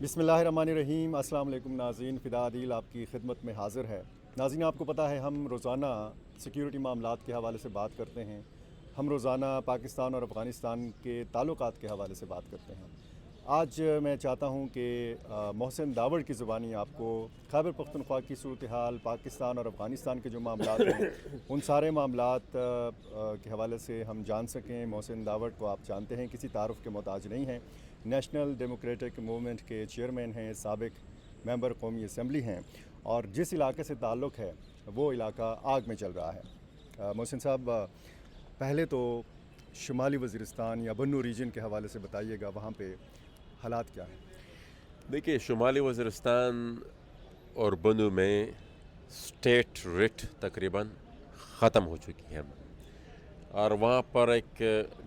بسم اللہ الرحمن الرحیم۔ السلام علیکم ناظرین، فدا عدیل آپ کی خدمت میں حاضر ہے۔ ناظرین، آپ کو پتہ ہے ہم روزانہ سیکیورٹی معاملات کے حوالے سے بات کرتے ہیں، ہم روزانہ پاکستان اور افغانستان کے تعلقات کے حوالے سے بات کرتے ہیں۔ آج میں چاہتا ہوں کہ محسن داوڑ کی زبانی آپ کو خیبر پختونخوا کی صورتحال، پاکستان اور افغانستان کے جو معاملات ہیں ان سارے معاملات کے حوالے سے ہم جان سکیں۔ محسن داوڑ کو آپ جانتے ہیں، کسی تعارف کے محتاج نہیں ہیں، نیشنل ڈیموکریٹک موومنٹ کے چیئرمین ہیں، سابق ممبر قومی اسمبلی ہیں، اور جس علاقے سے تعلق ہے وہ علاقہ آگ میں چل رہا ہے۔ محسن صاحب، پہلے تو شمالی وزیرستان یا بنو ریجن کے حوالے سے بتائیے گا، وہاں پہ حالات کیا ہیں؟ دیکھیے، شمالی وزیرستان اور بنو میں اسٹیٹ رٹ تقریباً ختم ہو چکی ہے، اور وہاں پر ایک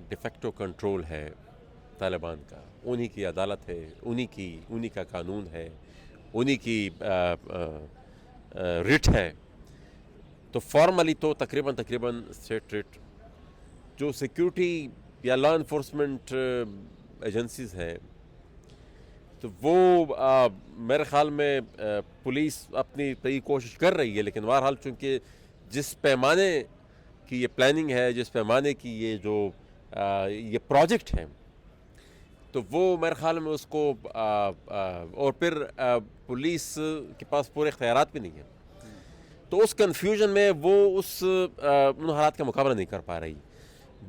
ڈیفیکٹو کنٹرول ہے طالبان کا۔ انہی کی عدالت ہے، انہی کا قانون ہے، انہی کی رٹ ہے۔ تو فارملی تو تقریباً اسٹیٹ رٹ، جو سیکیورٹی یا لا انفورسمنٹ ایجنسیز ہیں، تو وہ میرے خیال میں پولیس اپنی طرح کوشش کر رہی ہے، لیکن بہرحال چونکہ جس پیمانے کی یہ پلاننگ ہے، جس پیمانے کی یہ پروجیکٹ ہے، تو وہ میرے خیال میں اس کو اور پھر پولیس کے پاس پورے اختیارات بھی نہیں ہیں، تو اس کنفیوژن میں وہ ان حالات کا مقابلہ نہیں کر پا رہی۔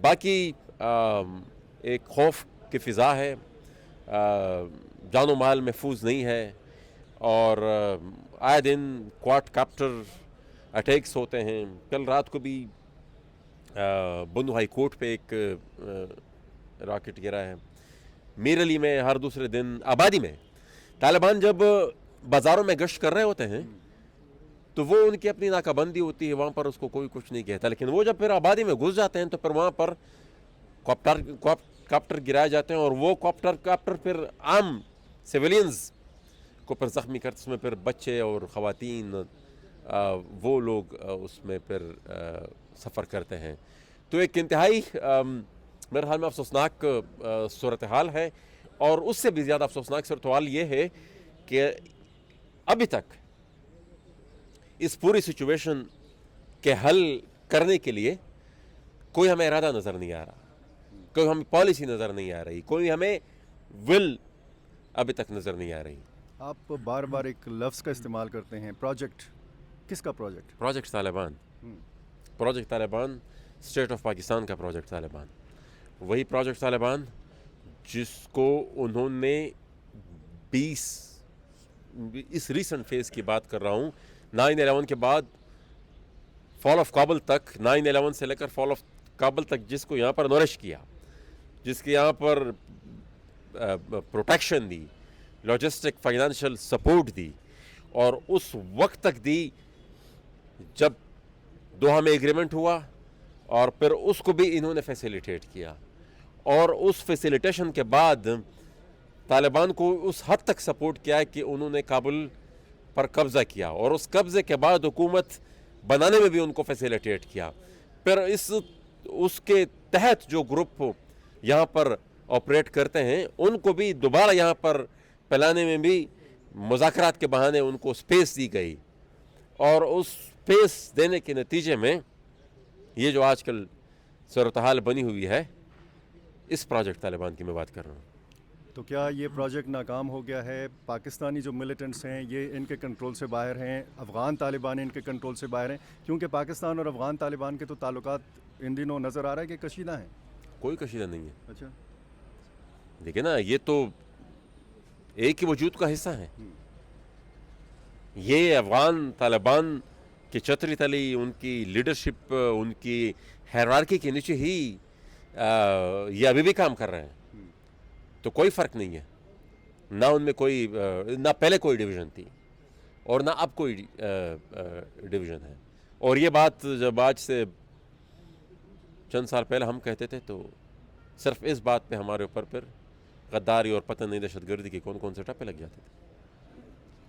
باقی ایک خوف کی فضا ہے، جان و مال محفوظ نہیں ہے، اور آئے دن کواد کاپٹر اٹیکس ہوتے ہیں۔ کل رات کو بھی بندو ہائی کورٹ پہ ایک راکٹ گرا ہے۔ میر علی میں ہر دوسرے دن آبادی میں طالبان جب بازاروں میں گشت کر رہے ہوتے ہیں تو وہ ان کی اپنی ناکہ بندی ہوتی ہے، وہاں پر اس کو کوئی کچھ نہیں کہتا، لیکن وہ جب پھر آبادی میں گھس جاتے ہیں تو پھر وہاں پر کاپٹر گرائے جاتے ہیں، اور وہ کاپٹر پھر عام سویلینز کو پھر زخمی کرتے، اس میں پھر بچے اور خواتین وہ لوگ اس میں پھر سفر کرتے ہیں۔ تو ایک انتہائی میرے حال میں افسوسناک صورتحال ہے، اور اس سے بھی زیادہ افسوسناک صورتحال یہ ہے کہ ابھی تک اس پوری سچویشن کے حل کرنے کے لیے کوئی ہمیں ارادہ نظر نہیں آ رہا، کوئی ہمیں پالیسی نظر نہیں آ رہی، کوئی ہمیں ول ابھی تک نظر نہیں آ رہی۔ آپ بار بار ایک لفظ کا استعمال کرتے ہیں، پروجیکٹ۔ کس کا project? Project Taliban, project Taliban, state of Pakistan کا پروجیکٹ طالبان، وہی پروجیکٹ طالبان جس کو انہوں نے اس ریسنٹ فیز کی بات کر رہا ہوں، 9/11 کے بعد فال آف کابل تک، 9/11 سے لے کر فال آف کابل تک، جس کو یہاں پر نورش کیا، جس کے یہاں پر پروٹیکشن دی، لاجسٹک فائنانشل سپورٹ دی، اور اس وقت تک دی جب دوحہ میں ایگریمنٹ ہوا، اور پھر اس کو بھی انہوں نے فیسیلیٹیٹ کیا، اور اس فیسیلیٹیشن کے بعد طالبان کو اس حد تک سپورٹ کیا کہ انہوں نے کابل پر قبضہ کیا، اور اس قبضے کے بعد حکومت بنانے میں بھی ان کو فیسیلیٹیٹ کیا۔ پھر اس کے تحت جو گروپ یہاں پر آپریٹ کرتے ہیں ان کو بھی دوبارہ یہاں پر پلانے میں بھی مذاکرات کے بہانے ان کو سپیس دی گئی، اور اس سپیس دینے کے نتیجے میں یہ جو آج کل صورتحال بنی ہوئی ہے، اس پروجیکٹ طالبان کی میں بات کر رہا ہوں۔ تو کیا یہ پروجیکٹ ناکام ہو گیا ہے؟ پاکستانی جو ملیٹنٹس ہیں یہ ان کے کنٹرول سے باہر ہیں، افغان طالبان ان کے کنٹرول سے باہر ہیں، کیونکہ پاکستان اور افغان طالبان کے تو تعلقات ان دنوں نظر آ رہا ہے کہ کشیدہ ہیں۔ کوئی کشیدہ نہیں ہے۔ اچھا، دیکھیں نا، یہ تو ایک ہی وجود کا حصہ ہے۔ یہ افغان طالبان کی چھتری تلی، ان کی لیڈرشپ، ان کی ہیرارکی کے نیچے ہی یہ ابھی بھی کام کر رہے ہیں، تو کوئی فرق نہیں ہے۔ نہ ان میں کوئی، نہ پہلے کوئی ڈویژن تھی اور نہ اب کوئی ڈویژن ہے۔ اور یہ بات جب آج سے چند سال پہلے ہم کہتے تھے تو صرف اس بات پہ ہمارے اوپر پھر غداری اور پتہ نہیں دہشت گردی کے کون سے ٹپے لگ جاتے تھے۔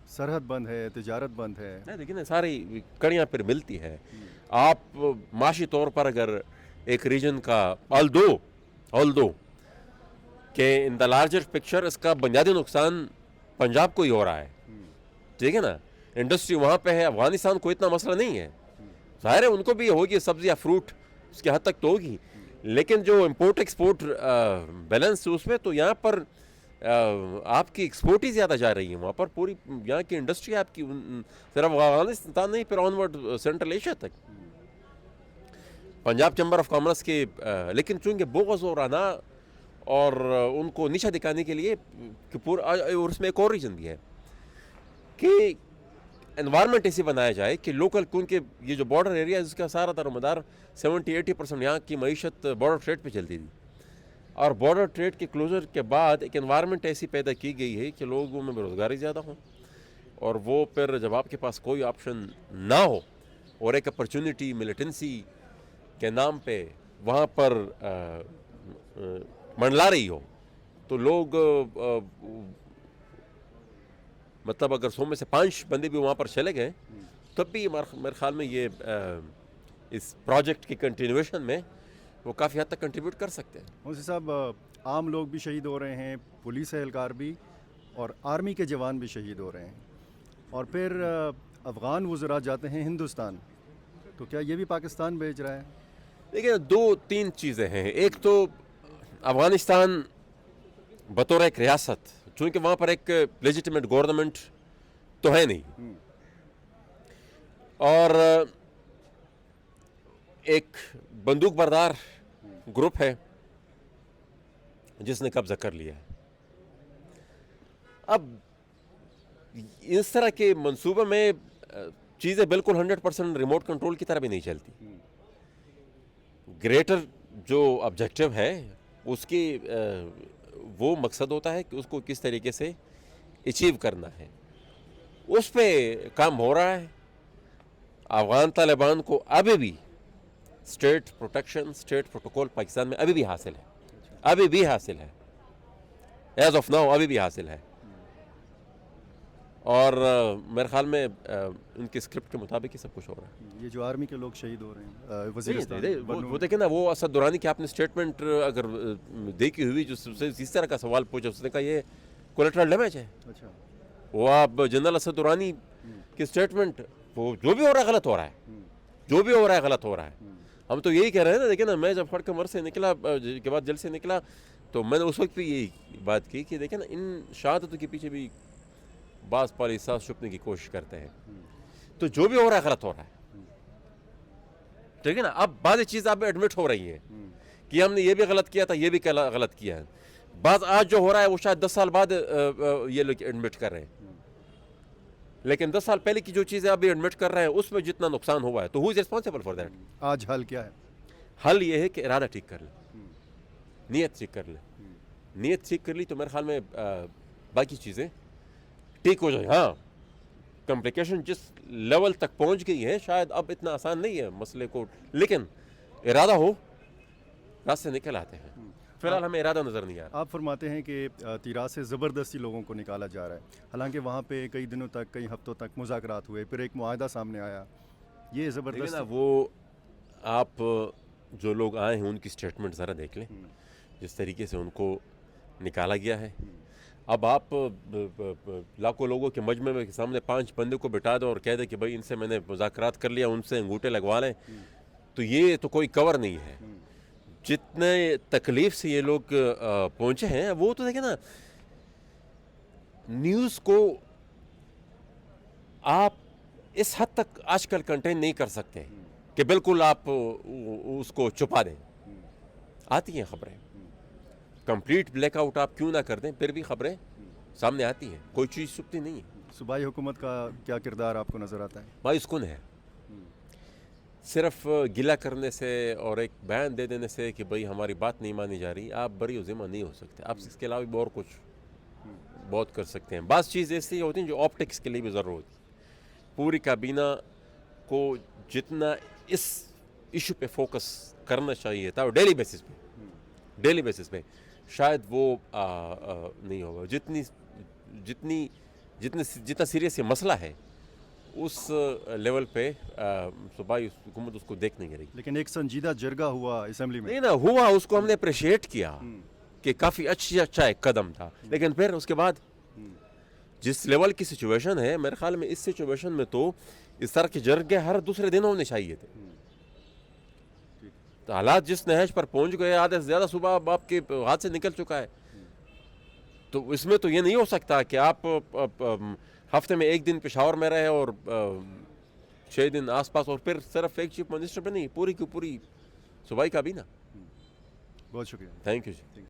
سرحد بند ہے، تجارت بند ہے۔ دیکھیں نا، ساری کڑیاں پھر ملتی ہے۔ آپ معاشی طور پر اگر ایک ریجن کا آل دو کہ ان دا لارجر پکچر اس کا بنیادی نقصان पंजाब को ही हो रहा है, ठीक है ना, इंडस्ट्री वहाँ पे है, अफगानिस्तान को इतना मसला नहीं है, ज़ाहिर है उनको भी होगी सब्ज़ी या फ्रूट उसके हद तक तो होगी, लेकिन जो इम्पोर्ट एक्सपोर्ट बैलेंस उसमें तो यहाँ पर आपकी एक्सपोर्ट ही ज़्यादा जा रही है, वहाँ पर पूरी यहाँ की इंडस्ट्री आपकी सिर्फ अफगानिस्तान नहीं फिर ऑनवर्ड सेंट्रल एशिया तक। पंजाब चैम्बर ऑफ कॉमर्स के लेकिन चूँकि बोगस और अना और उनको नीचा दिखाने के लिए कि पूरा, और उसमें एक और रीज़न भी है कि एनवायरनमेंट ऐसे बनाया जाए कि लोकल, क्योंकि ये जो बॉर्डर एरिया है इसका सारा दारोमदार 70-80% यहाँ की मईशत बॉर्डर ट्रेड पे चलती थी, और बॉर्डर ट्रेड के क्लोजर के बाद एक एनवायरनमेंट ऐसी पैदा की गई है कि लोगों में बेरोज़गारी ज़्यादा हो, और वो फिर जब आपके पास कोई ऑप्शन ना हो और एक अपॉर्चुनिटी मिलिटेंसी के नाम पे वहाँ पर मंडला रही हो, तो लोग मतलब अगर 100 में से 5 बंदे भी वहाँ पर चले गए तब भी मेरे ख्याल में ये इस प्रोजेक्ट की कंटिन्यूएशन में वो काफ़ी हद तक कंट्रीब्यूट कर सकते हैं। मुंशी साहब, आम लोग भी शहीद हो रहे हैं, पुलिस एहलकार भी, और आर्मी के जवान भी शहीद हो रहे हैं, और फिर अफ़गान वज़रा जाते हैं हिंदुस्तान, तो क्या ये भी पाकिस्तान भेज रहा है? देखिए 2-3 चीज़ें हैं। एक तो अफ़गानिस्तान बतौर एक रियासत, चूँकि वहाँ पर एक लेजिटिमेट गवर्नमेंट तो है नहीं, और एक बंदूक बरदार ग्रुप है जिसने कब्जा कर लिया है। अब इस तरह के मंसूबे में चीज़ें बिल्कुल 100% रिमोट कंट्रोल की तरह भी नहीं चलती। ग्रेटर जो ऑब्जेक्टिव है उसकी वो मकसद होता है कि उसको किस तरीके से अचीव करना है, उस पे काम हो रहा है। अफ़गान तालिबान को अभी भी state protection, state protocol Pakistan में अभी भी हासिल है, अभी भी हासिल है, एज ऑफ नाउ अभी भी हासिल है, और मेरे ख्याल में उनके स्क्रिप्ट के मुताबिक ही सब कुछ हो रहा है। ये जो आर्मी के लोग शहीद हो रहे हैं वज़ीरिस्तान, वो देखें ना, वो असद दुरानी की आपने स्टेटमेंट अगर देखी हुई जो इस तरह का सवाल पूछा, उसने कहा ये कोलेटरल डैमेज है। अच्छा, वो आप जनरल असद दुरानी की स्टेटमेंट, वो जो भी हो रहा है गलत हो रहा है, जो भी हो रहा है गलत हो रहा है। हम तो यही कह रहे हैं ना। देखिए ना, मैं जब खड़कमर से निकला के बाद जेल से निकला तो मैंने उस वक्त भी यही बात की कि देखें ना, इन शहादतों के पीछे भी बास पाली सांस छुपने की कोशिश करते हैं, तो जो भी हो रहा है गलत हो रहा है, ठीक है ना। अब बाज़ चीज़ आप एडमिट हो रही है कि हमने ये भी गलत किया था, ये भी गलत किया है। बाज़ आज जो हो रहा है वो शायद 10 साल बाद ये लोग एडमिट कर रहे हैं, लेकिन 10 साल पहले की जो चीज़ें अभी एडमिट कर रहे हैं उसमें जितना नुकसान हुआ है, तो who is responsible for that? आज हल क्या है? हल ये है कि इरादा ठीक कर ले, नीयत ठीक कर ले। नीयत ठीक कर ली तो मेरे ख्याल में बाकी चीज़ें ठीक हो जाए। हाँ, कॉम्प्लिकेशन जिस लेवल तक पहुंच गई है शायद अब इतना आसान नहीं है मसले को, लेकिन इरादा हो रास्ते निकल आते हैं। फिलहाल हमें इरादा नज़र नहीं आ रहा। आप फरमाते हैं कि तिरास से ज़बरदस्ती लोगों को निकाला जा रहा है, हालांकि वहाँ पे कई दिनों तक, कई हफ्तों तक मुज़ाकरात हुए, फिर एक मुआहदा सामने आया। ये ज़बरदस्त ना, वो आप जो लोग आए हैं उनकी स्टेटमेंट ज़रा देख लें, जिस तरीके से उनको निकाला गया है। अब आप लाखों लोगों के मजमे में सामने 5 बंदे को बिठा दो और कह दे कि भाई इनसे मैंने मुज़ाकरात कर लिया, उनसे अंगूठे लगवा लें, तो ये तो कोई कवर नहीं है। जितने तकलीफ से ये लोग पहुंचे हैं, वो तो देखें ना, न्यूज़ को आप इस हद तक आजकल कंटेन नहीं कर सकते कि बिल्कुल आप उसको छुपा दें। आती हैं खबरें, कंप्लीट ब्लैकआउट आप क्यों ना कर दें, फिर भी खबरें सामने आती हैं, कोई चीज़ छुपती नहीं है। सूबाई हुकूमत का क्या किरदार आपको नज़र आता है? मायूसकुन है। सिर्फ गिला करने से और एक बयान दे देने से कि भाई हमारी बात नहीं मानी जा रही, आप बरी ज़िम्मा नहीं हो सकते। आप इसके अलावा भी और कुछ बहुत कर सकते हैं। बात चीज़ ऐसी होती हैं जो ऑप्टिक्स के लिए भी ज़रूर होती है। पूरी काबीना को जितना इस इशू पे फोकस करना चाहिए था डेली बेसिस पे शायद वो नहीं होगा। जितना सीरियस ये मसला है उस लेवल पे सूबाई हुकूमत उसको देख नहीं रही। लेकिन एक संजीदा जरगा हुआ असेंबली में, नहीं ना हुआ, उसको हमने अप्रिशिएट किया कि काफ़ी अच्छा एक कदम था, लेकिन फिर उसके बाद جس لیول کی سچویشن ہے میرے خیال میں اس سچویشن میں تو اس طرح کے جرگے ہر دوسرے دن ہونے چاہیے تھے. تو حالات جس نہج پر پہنچ گئے آدھے سے زیادہ صبح آپ کے ہاتھ سے نکل چکا ہے. تو اس میں تو یہ نہیں ہو سکتا کہ آپ ہفتے میں ایک دن پشاور میں رہے اور 6 دن آس پاس اور پھر صرف ایک چیف منسٹر پہ نہیں پوری کی پوری صوبائی کابینہ. بہت شکریہ. Thank you G.